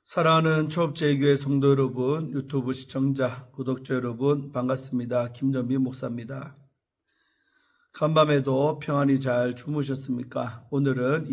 사랑하는 초업제교회 성도 여러분, 유튜브 시청자, 구독자 여러분 반갑습니다. 김전빈 목사입니다. 간밤에도 평안히 잘 주무셨습니까? 오늘은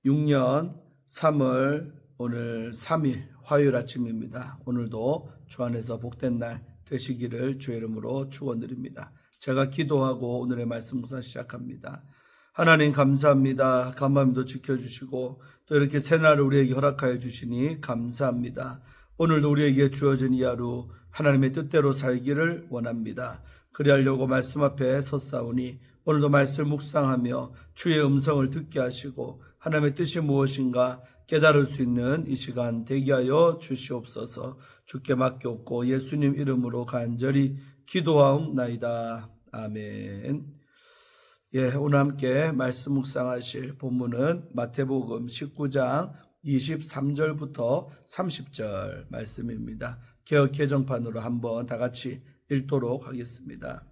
2026년 3월 오늘 3일 화요일 아침입니다. 오늘도 주 안에서 복된 날 되시기를 주의 이름으로 축원드립니다. 제가 기도하고 오늘의 말씀 묵상 시작합니다. 하나님 감사합니다. 간밤에도 지켜주시고 또 이렇게 새날을 우리에게 허락하여 주시니 감사합니다. 오늘도 우리에게 주어진 이 하루 하나님의 뜻대로 살기를 원합니다. 그리하려고 말씀 앞에 섰사오니 오늘도 말씀 묵상하며 주의 음성을 듣게 하시고 하나님의 뜻이 무엇인가 깨달을 수 있는 이 시간 되게 하여 주시옵소서. 주께 맡겼고 예수님 이름으로 간절히 기도하옵나이다. 아멘. 오늘 함께 말씀 묵상하실 본문은 마태복음 19장 23절부터 30절 말씀입니다. 개역 개정판으로 한번 다 같이 읽도록 하겠습니다.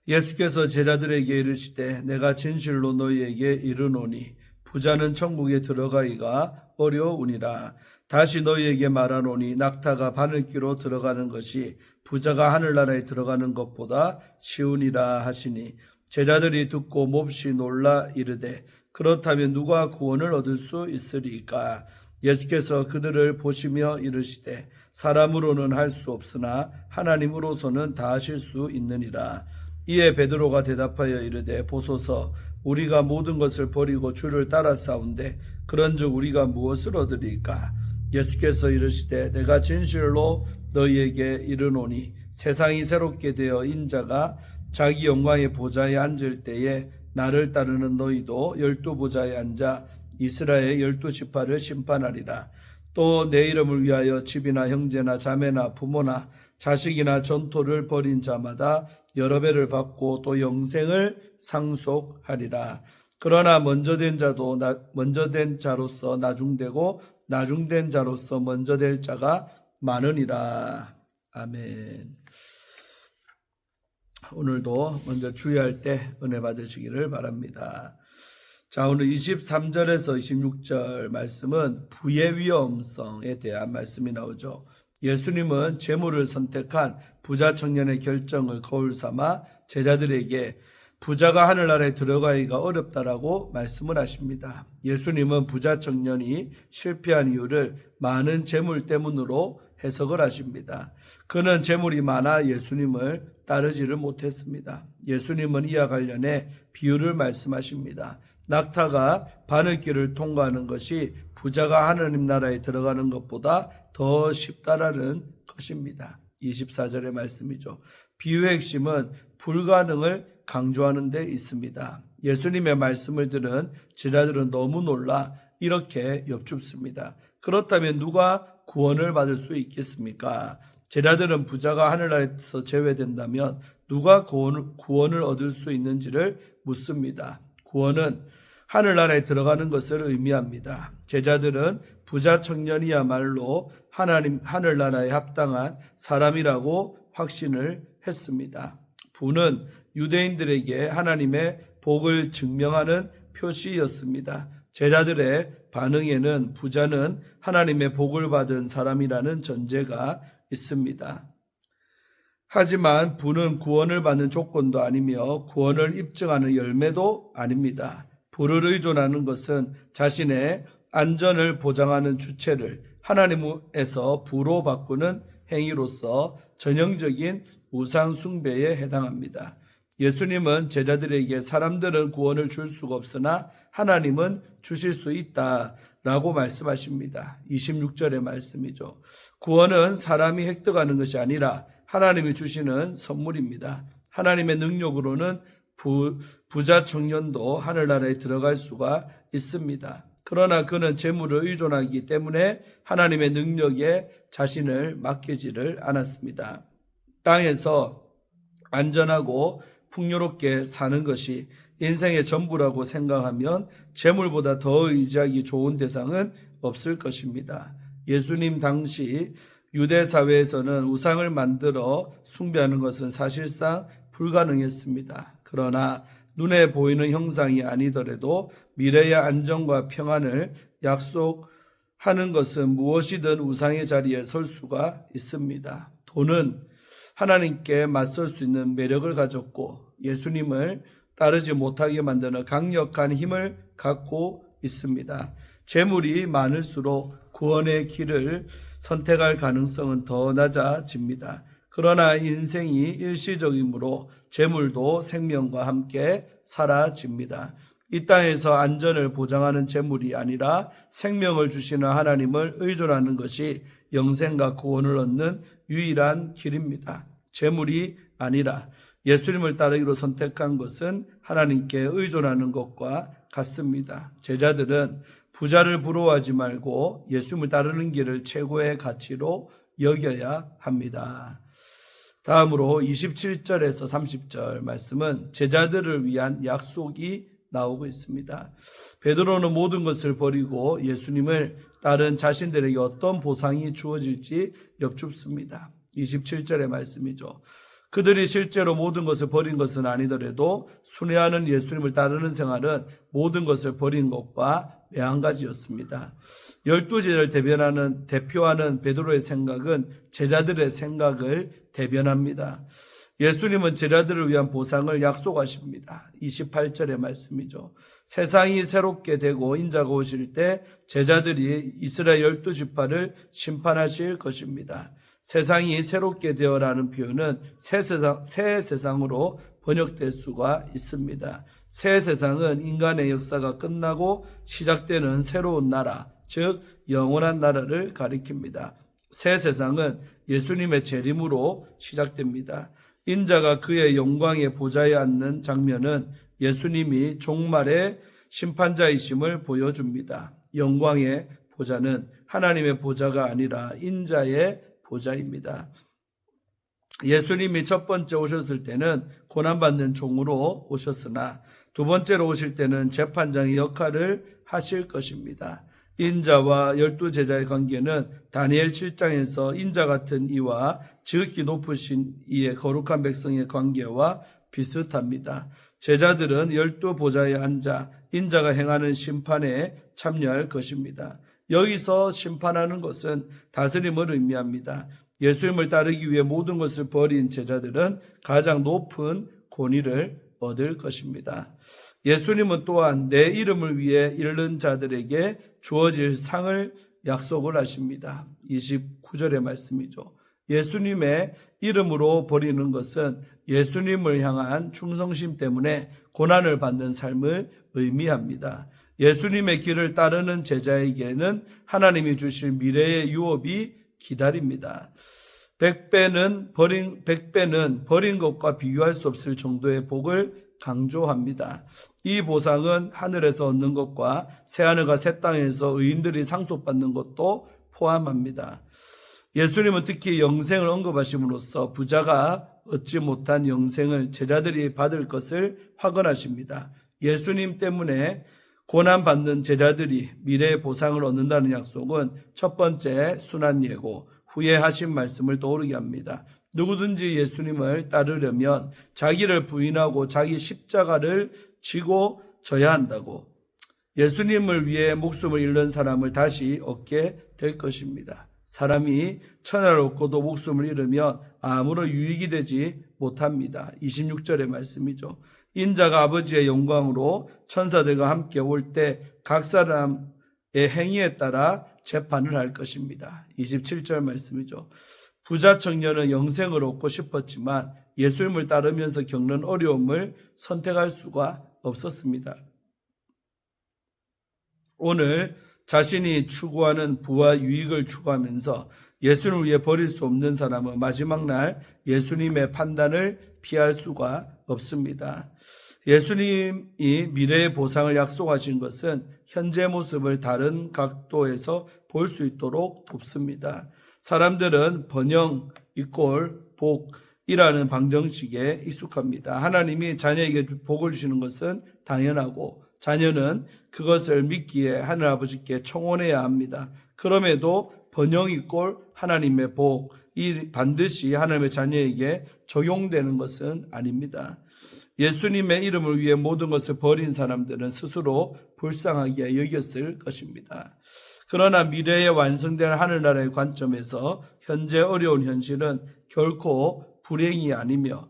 예수께서 제자들에게 이르시되 내가 진실로 너희에게 이르노니 부자는 천국에 들어가기가 어려우니라. 다시 너희에게 말하노니 낙타가 바늘귀로 들어가는 것이 부자가 하늘나라에 들어가는 것보다 쉬우니라 하시니 제자들이 듣고 몹시 놀라 이르되 그렇다면 누가 구원을 얻을 수 있으리까? 예수께서 그들을 보시며 이르시되 사람으로는 할 수 없으나 하나님으로서는 다 하실 수 있느니라. 이에 베드로가 대답하여 이르되 보소서 우리가 모든 것을 버리고 주를 따라싸운데 그런즉 우리가 무엇을 얻으리까? 예수께서 이르시되 내가 진실로 너희에게 이르노니 세상이 새롭게 되어 인자가 자기 영광의 보좌에 앉을 때에 나를 따르는 너희도 12보좌에 앉아 이스라엘 12지파를 심판하리라. 또 내 이름을 위하여 집이나 형제나 자매나 부모나 자식이나 전토를 벌인 자마다 여러 배를 받고 또 영생을 상속하리라. 그러나 먼저 된 자로서 나중되고 나중된 자로서 먼저 될 자가 많으니라. 아멘. 오늘도 먼저 주의할 때 은혜 받으시기를 바랍니다. 자, 오늘 23절에서 26절 말씀은 부의 위험성에 대한 말씀이 나오죠. 예수님은 재물을 선택한 부자 청년의 결정을 거울 삼아 제자들에게 부자가 하늘나라에 들어가기가 어렵다라고 말씀을 하십니다. 예수님은 부자 청년이 실패한 이유를 많은 재물 때문으로 해석을 하십니다. 그는 재물이 많아 예수님을 따르지를 못했습니다. 예수님은 이와 관련해 비유를 말씀하십니다. 낙타가 바늘길을 통과하는 것이 부자가 하나님 나라에 들어가는 것보다 더 쉽다라는 것입니다. 24절의 말씀이죠. 비유의 핵심은 불가능을 강조하는 데 있습니다. 예수님의 말씀을 들은 제자들은 너무 놀라 이렇게 엽줍습니다. 그렇다면 누가 구원을 받을 수 있겠습니까? 제자들은 부자가 하늘나라에서 제외된다면 누가 구원을 얻을 수 있는지를 묻습니다. 구원은 하늘나라에 들어가는 것을 의미합니다. 제자들은 부자 청년이야말로 하늘나라에 합당한 사람이라고 확신을 했습니다. 부는 유대인들에게 하나님의 복을 증명하는 표시였습니다. 제자들의 반응에는 부자는 하나님의 복을 받은 사람이라는 전제가 있습니다. 하지만 부는 구원을 받는 조건도 아니며 구원을 입증하는 열매도 아닙니다. 부를 의존하는 것은 자신의 안전을 보장하는 주체를 하나님에서 부로 바꾸는 행위로서 전형적인 우상 숭배에 해당합니다. 예수님은 제자들에게 사람들은 구원을 줄 수가 없으나 하나님은 주실 수 있다라고 말씀하십니다. 26절의 말씀이죠. 구원은 사람이 획득하는 것이 아니라 하나님이 주시는 선물입니다. 하나님의 능력으로는 부자 청년도 하늘나라에 들어갈 수가 있습니다. 그러나 그는 재물을 의존하기 때문에 하나님의 능력에 자신을 맡기지를 않았습니다. 땅에서 안전하고 풍요롭게 사는 것이 인생의 전부라고 생각하면 재물보다 더 의지하기 좋은 대상은 없을 것입니다. 예수님 당시 유대 사회에서는 우상을 만들어 숭배하는 것은 사실상 불가능했습니다. 그러나 눈에 보이는 형상이 아니더라도 미래의 안정과 평안을 약속하는 것은 무엇이든 우상의 자리에 설 수가 있습니다. 돈은 하나님께 맞설 수 있는 매력을 가졌고 예수님을 따르지 못하게 만드는 강력한 힘을 갖고 있습니다. 재물이 많을수록 구원의 길을 선택할 가능성은 더 낮아집니다. 그러나 인생이 일시적이므로 재물도 생명과 함께 사라집니다. 이 땅에서 안전을 보장하는 재물이 아니라 생명을 주시는 하나님을 의존하는 것이 영생과 구원을 얻는 유일한 길입니다. 재물이 아니라 예수님을 따르기로 선택한 것은 하나님께 의존하는 것과 같습니다. 제자들은 부자를 부러워하지 말고 예수님을 따르는 길을 최고의 가치로 여겨야 합니다. 다음으로 27절에서 30절 말씀은 제자들을 위한 약속이 나오고 있습니다. 베드로는 모든 것을 버리고 예수님을 따른 자신들에게 어떤 보상이 주어질지 여쭙습니다. 27절의 말씀이죠. 그들이 실제로 모든 것을 버린 것은 아니더라도 순회하는 예수님을 따르는 생활은 모든 것을 버린 것과 매한가지였습니다. 12제자를 대표하는 베드로의 생각은 제자들의 생각을 대변합니다. 예수님은 제자들을 위한 보상을 약속하십니다. 28절의 말씀이죠. 세상이 새롭게 되고 인자가 오실 때 제자들이 이스라엘 12지파를 심판하실 것입니다. 세상이 새롭게 되어라는 표현은 새 세상으로 번역될 수가 있습니다. 새 세상은 인간의 역사가 끝나고 시작되는 새로운 나라, 즉 영원한 나라를 가리킵니다. 새 세상은 예수님의 재림으로 시작됩니다. 인자가 그의 영광의 보좌에 앉는 장면은 예수님이 종말의 심판자이심을 보여줍니다. 영광의 보좌는 하나님의 보좌가 아니라 인자의 보좌입니다. 예수님이 첫 번째 오셨을 때는 고난받는 종으로 오셨으나 두 번째로 오실 때는 재판장의 역할을 하실 것입니다. 인자와 12제자의 관계는 다니엘 7장에서 인자 같은 이와 지극히 높으신 이의 거룩한 백성의 관계와 비슷합니다. 제자들은 12보좌에 앉아 인자가 행하는 심판에 참여할 것입니다. 여기서 심판하는 것은 다스림을 의미합니다. 예수님을 따르기 위해 모든 것을 버린 제자들은 가장 높은 권위를 얻을 것입니다. 예수님은 또한 내 이름을 위해 잃는 자들에게 주어질 상을 약속을 하십니다. 29절의 말씀이죠. 예수님의 이름으로 버리는 것은 예수님을 향한 충성심 때문에 고난을 받는 삶을 의미합니다. 예수님의 길을 따르는 제자에게는 하나님이 주실 미래의 유업이 기다립니다. 100배는 버린 것과 비교할 수 없을 정도의 복을 강조합니다. 이 보상은 하늘에서 얻는 것과 새하늘과 새 땅에서 의인들이 상속받는 것도 포함합니다. 예수님은 특히 영생을 언급하심으로써 부자가 얻지 못한 영생을 제자들이 받을 것을 확언하십니다. 예수님 때문에 고난받는 제자들이 미래의 보상을 얻는다는 약속은 첫 번째 순환 예고, 후에 하신 말씀을 떠오르게 합니다. 누구든지 예수님을 따르려면 자기를 부인하고 자기 십자가를 지고 져야 한다고, 예수님을 위해 목숨을 잃는 사람을 다시 얻게 될 것입니다. 사람이 천하를 얻고도 목숨을 잃으면 아무런 유익이 되지 못합니다. 26절의 말씀이죠. 인자가 아버지의 영광으로 천사들과 함께 올 때 각 사람의 행위에 따라 재판을 할 것입니다. 27절 말씀이죠. 부자 청년은 영생을 얻고 싶었지만 예수님을 따르면서 겪는 어려움을 선택할 수가 없었습니다. 오늘 자신이 추구하는 부와 유익을 추구하면서 예수님을 위해 버릴 수 없는 사람은 마지막 날 예수님의 판단을 피할 수가 없습니다. 예수님이 미래의 보상을 약속하신 것은 현재 모습을 다른 각도에서 볼 수 있도록 돕습니다. 사람들은 번영 = 복이라는 방정식에 익숙합니다. 하나님이 자녀에게 복을 주시는 것은 당연하고 자녀는 그것을 믿기에 하늘아버지께 청혼해야 합니다. 그럼에도 번영 = 하나님의 복이 반드시 하나님의 자녀에게 적용되는 것은 아닙니다. 예수님의 이름을 위해 모든 것을 버린 사람들은 스스로 불쌍하게 여겼을 것입니다. 그러나 미래에 완성될 하늘나라의 관점에서 현재 어려운 현실은 결코 불행이 아니며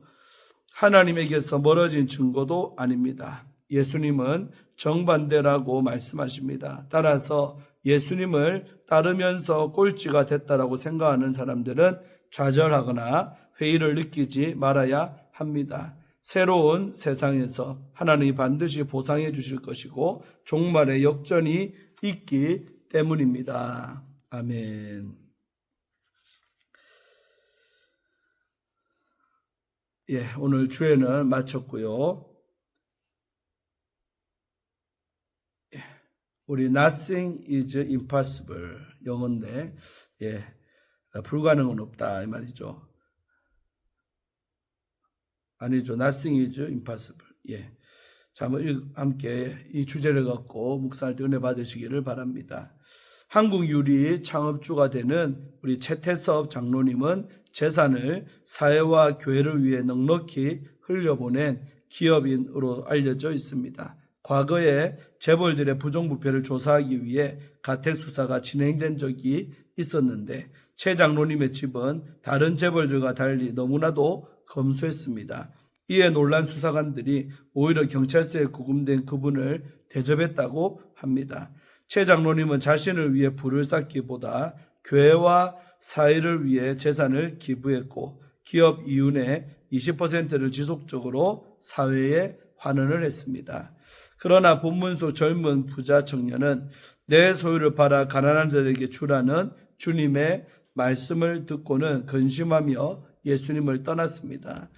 하나님에게서 멀어진 증거도 아닙니다. 예수님은 정반대라고 말씀하십니다. 따라서 예수님을 따르면서 꼴찌가 됐다라고 생각하는 사람들은 좌절하거나 회의를 느끼지 말아야 합니다. 새로운 세상에서 하나님이 반드시 보상해 주실 것이고 종말의 역전이 있기 때문입니다. 아멘. 오늘 주에는 마쳤고요. 우리 nothing is impossible 영어인데 불가능은 없다 이 말이죠. 아니죠. nothing is impossible. 자, 함께 이 주제를 갖고 묵상할 때 은혜 받으시기를 바랍니다. 한국 유리 창업주가 되는 우리 최태섭 장로님은 재산을 사회와 교회를 위해 넉넉히 흘려보낸 기업인으로 알려져 있습니다. 과거에 재벌들의 부정부패를 조사하기 위해 가택수사가 진행된 적이 있었는데 최 장로님의 집은 다른 재벌들과 달리 너무나도 검소했습니다. 이에 놀란 수사관들이 오히려 경찰서에 구금된 그분을 대접했다고 합니다. 최 장로님은 자신을 위해 불을 쌓기보다 교회와 사회를 위해 재산을 기부했고 기업 이윤의 20%를 지속적으로 사회에 환원을 했습니다. 그러나 본문 속 젊은 부자 청년은 내 소유를 팔아 가난한 자들에게 주라는 주님의 말씀을 듣고는 근심하며 예수님을 떠났습니다.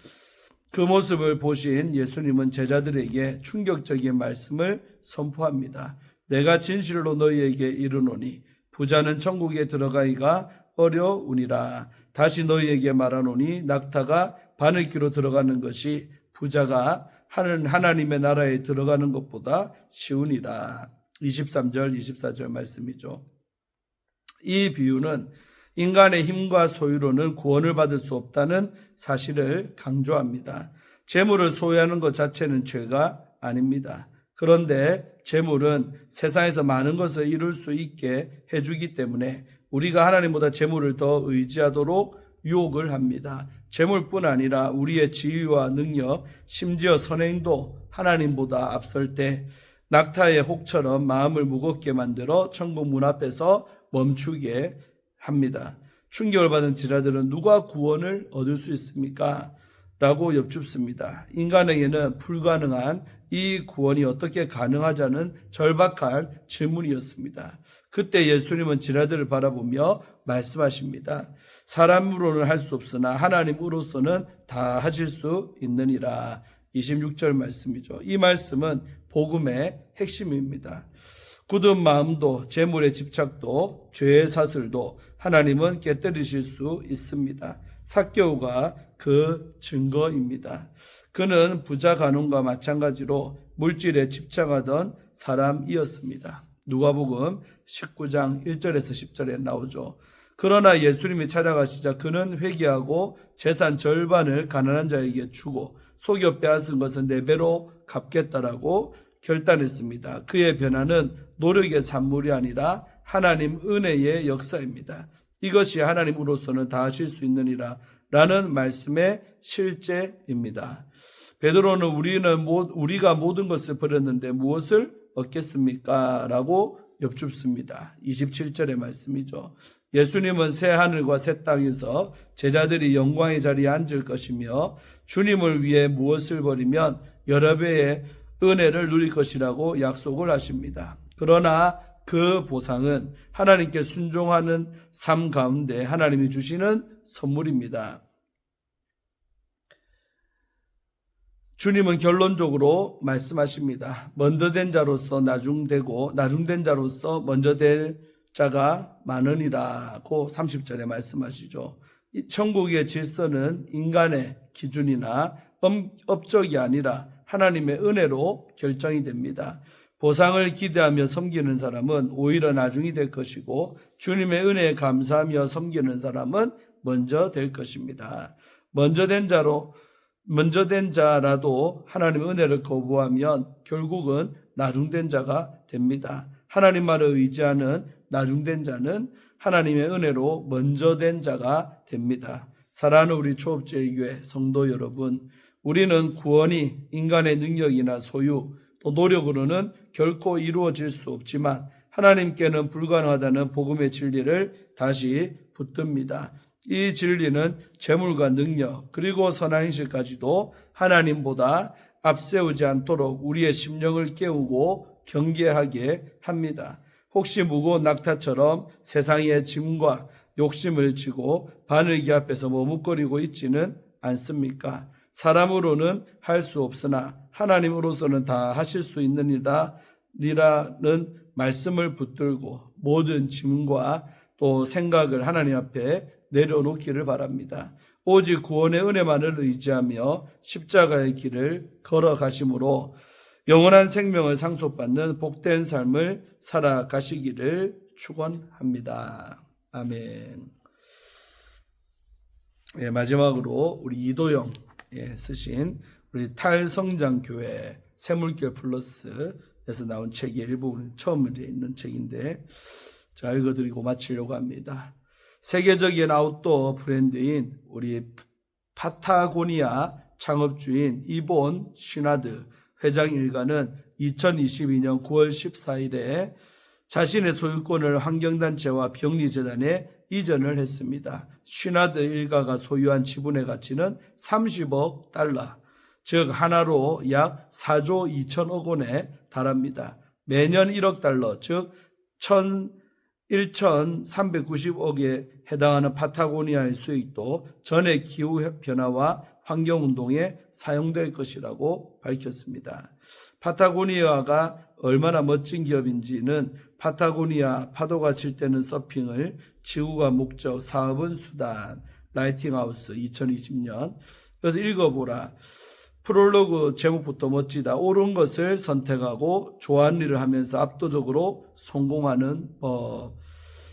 그 모습을 보신 예수님은 제자들에게 충격적인 말씀을 선포합니다. 내가 진실로 너희에게 이르노니 부자는 천국에 들어가기가 어려우니라. 다시 너희에게 말하노니 낙타가 바늘귀로 들어가는 것이 부자가 하나님의 나라에 들어가는 것보다 쉬우니라. 23절 24절 말씀이죠. 이 비유는 인간의 힘과 소유로는 구원을 받을 수 없다는 사실을 강조합니다. 재물을 소유하는 것 자체는 죄가 아닙니다. 그런데 재물은 세상에서 많은 것을 이룰 수 있게 해주기 때문에 우리가 하나님보다 재물을 더 의지하도록 유혹을 합니다. 재물뿐 아니라 우리의 지위와 능력, 심지어 선행도 하나님보다 앞설 때 낙타의 혹처럼 마음을 무겁게 만들어 천국 문 앞에서 멈추게 합니다. 충격을 받은 제자들은 누가 구원을 얻을 수 있습니까? 라고 여쭙습니다. 인간에게는 불가능한 이 구원이 어떻게 가능하자는 절박한 질문이었습니다. 그때 예수님은 제자들을 바라보며 말씀하십니다. 사람으로는 할 수 없으나 하나님으로서는 다 하실 수 있느니라. 26절 말씀이죠. 이 말씀은 복음의 핵심입니다. 굳은 마음도 재물의 집착도 죄의 사슬도 하나님은 깨뜨리실 수 있습니다. 삭개오가 그 증거입니다. 그는 부자 간원과 마찬가지로 물질에 집착하던 사람이었습니다. 누가복음 19장 1절에서 10절에 나오죠. 그러나 예수님이 찾아가시자 그는 회개하고 재산 절반을 가난한 자에게 주고 속여 빼앗은 것은 4배로 갚겠다라고 결단했습니다. 그의 변화는 노력의 산물이 아니라 하나님 은혜의 역사입니다. 이것이 하나님으로서는 다 하실 수 있느니라 라는 말씀의 실제입니다. 베드로는 우리가 모든 것을 버렸는데 무엇을 얻겠습니까? 라고 여쭙습니다. 27절의 말씀이죠. 예수님은 새 하늘과 새 땅에서 제자들이 영광의 자리에 앉을 것이며 주님을 위해 무엇을 버리면 여러 배의 은혜를 누릴 것이라고 약속을 하십니다. 그러나 그 보상은 하나님께 순종하는 삶 가운데 하나님이 주시는 선물입니다. 주님은 결론적으로 말씀하십니다. 먼저 된 자로서 나중되고 나중된 자로서 먼저 될 자가 많으니라고 30절에 말씀하시죠. 이 천국의 질서는 인간의 기준이나 업적이 아니라 하나님의 은혜로 결정이 됩니다. 보상을 기대하며 섬기는 사람은 오히려 나중이 될 것이고 주님의 은혜에 감사하며 섬기는 사람은 먼저 될 것입니다. 먼저 된 자로 먼저 된 자라도 하나님의 은혜를 거부하면 결국은 나중된 자가 됩니다. 하나님 말을 의지하는 나중된 자는 하나님의 은혜로 먼저 된 자가 됩니다. 사랑하는 우리 초업제일교회 성도 여러분, 우리는 구원이 인간의 능력이나 소유 또 노력으로는 결코 이루어질 수 없지만 하나님께는 불가능하다는 복음의 진리를 다시 붙듭니다. 이 진리는 재물과 능력 그리고 선한 행실까지도 하나님보다 앞세우지 않도록 우리의 심령을 깨우고 경계하게 합니다. 혹시 무거운 낙타처럼 세상의 짐과 욕심을 지고 바늘기 앞에서 머뭇거리고 있지는 않습니까? 사람으로는 할 수 없으나 하나님으로서는 다 하실 수 있느니라는 말씀을 붙들고 모든 짐과 또 생각을 하나님 앞에 내려놓기를 바랍니다. 오직 구원의 은혜만을 의지하며 십자가의 길을 걸어가심으로 영원한 생명을 상속받는 복된 삶을 살아가시기를 축원합니다. 아멘. 예, 마지막으로 우리 이도영 쓰신 우리 탈성장교회 샘물결 플러스에서 나온 책의 일부분 처음 있는 책인데 자 읽어드리고 마치려고 합니다. 세계적인 아웃도어 브랜드인 우리 파타고니아 창업주인 이본 쉬나드 회장 일가는 2022년 9월 14일에 자신의 소유권을 환경단체와 병리재단에 이전을 했습니다. 쉬나드 일가가 소유한 지분의 가치는 30억 달러, 즉 하나로 약 4조 2천억 원에 달합니다. 매년 1억 달러, 즉 1,390억에 해당하는 파타고니아의 수익도 전해 기후변화와 환경운동에 사용될 것이라고 밝혔습니다. 파타고니아가 얼마나 멋진 기업인지는 파타고니아 파도가 칠 때는 서핑을 지구가 목적 사업은 수단 라이팅하우스 2020년 그래서 읽어보라. 프롤로그 제목부터 멋지다. 옳은 것을 선택하고 좋아하는 일을 하면서 압도적으로 성공하는 법.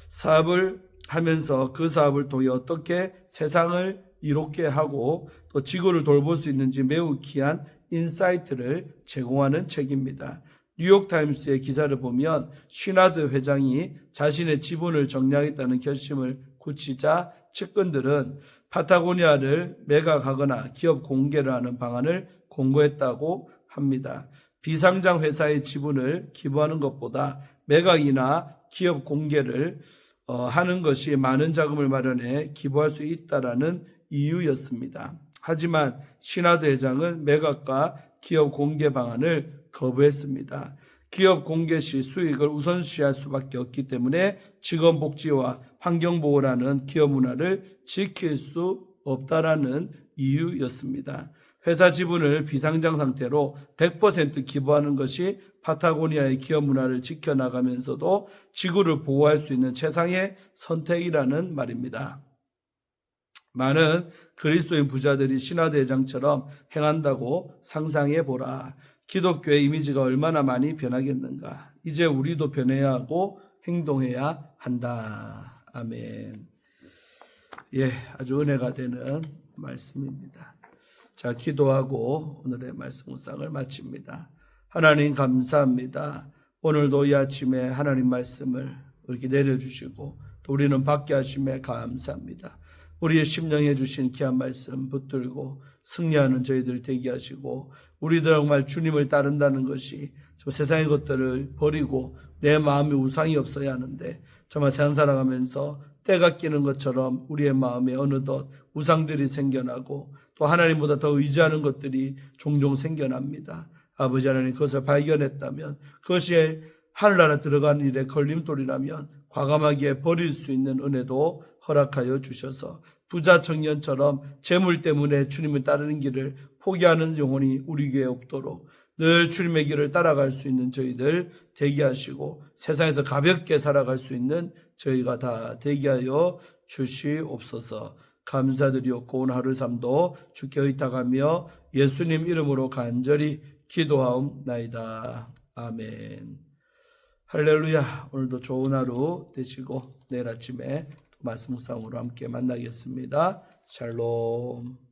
사업을 하면서 그 사업을 통해 어떻게 세상을 이롭게 하고 또 지구를 돌볼 수 있는지 매우 귀한 인사이트를 제공하는 책입니다. 뉴욕타임스의 기사를 보면 쉬나드 회장이 자신의 지분을 정리하겠다는 결심을 굳히자 측근들은 파타고니아를 매각하거나 기업 공개를 하는 방안을 공고했다고 합니다. 비상장 회사의 지분을 기부하는 것보다 매각이나 기업 공개를 하는 것이 많은 자금을 마련해 기부할 수 있다라는 이유였습니다. 하지만 쉬나드 회장은 매각과 기업 공개 방안을 거부했습니다. 기업 공개 시 수익을 우선시할 수밖에 없기 때문에 직원 복지와 환경보호라는 기업 문화를 지킬 수 없다라는 이유였습니다. 회사 지분을 비상장 상태로 100% 기부하는 것이 파타고니아의 기업 문화를 지켜나가면서도 지구를 보호할 수 있는 최상의 선택이라는 말입니다. 많은 그리스도인 부자들이 쉬나드 회장처럼 행한다고 상상해 보라. 기독교의 이미지가 얼마나 많이 변하겠는가. 이제 우리도 변해야 하고 행동해야 한다. 아멘. 예, 아주 은혜가 되는 말씀입니다. 자, 기도하고 오늘의 말씀 묵상을 마칩니다. 하나님 감사합니다. 오늘도 이 아침에 하나님 말씀을 이렇게 내려주시고 또 우리는 받게 하심에 감사합니다. 우리의 심령에 주신 귀한 말씀 붙들고 승리하는 저희들 되게 하시고 우리들 정말 주님을 따른다는 것이 세상의 것들을 버리고 내 마음에 우상이 없어야 하는데 정말 세상 살아가면서 때가 끼는 것처럼 우리의 마음에 어느덧 우상들이 생겨나고 또 하나님보다 더 의지하는 것들이 종종 생겨납니다. 아버지 하나님 그것을 발견했다면 그것이 하늘나라 들어가는 일에 걸림돌이라면 과감하게 버릴 수 있는 은혜도 허락하여 주셔서 부자 청년처럼 재물 때문에 주님을 따르는 길을 포기하는 영혼이 우리 교회에 없도록 늘 주님의 길을 따라갈 수 있는 저희들 되게 하시고 세상에서 가볍게 살아갈 수 있는 저희가 다 되게 하여 주시옵소서. 감사드리옵고 오늘 하루 삶도 주께 의탁하며 예수님 이름으로 간절히 기도하옵나이다. 아멘. 할렐루야. 오늘도 좋은 하루 되시고 내일 아침에 말씀 묵상으로 함께 만나겠습니다. 샬롬.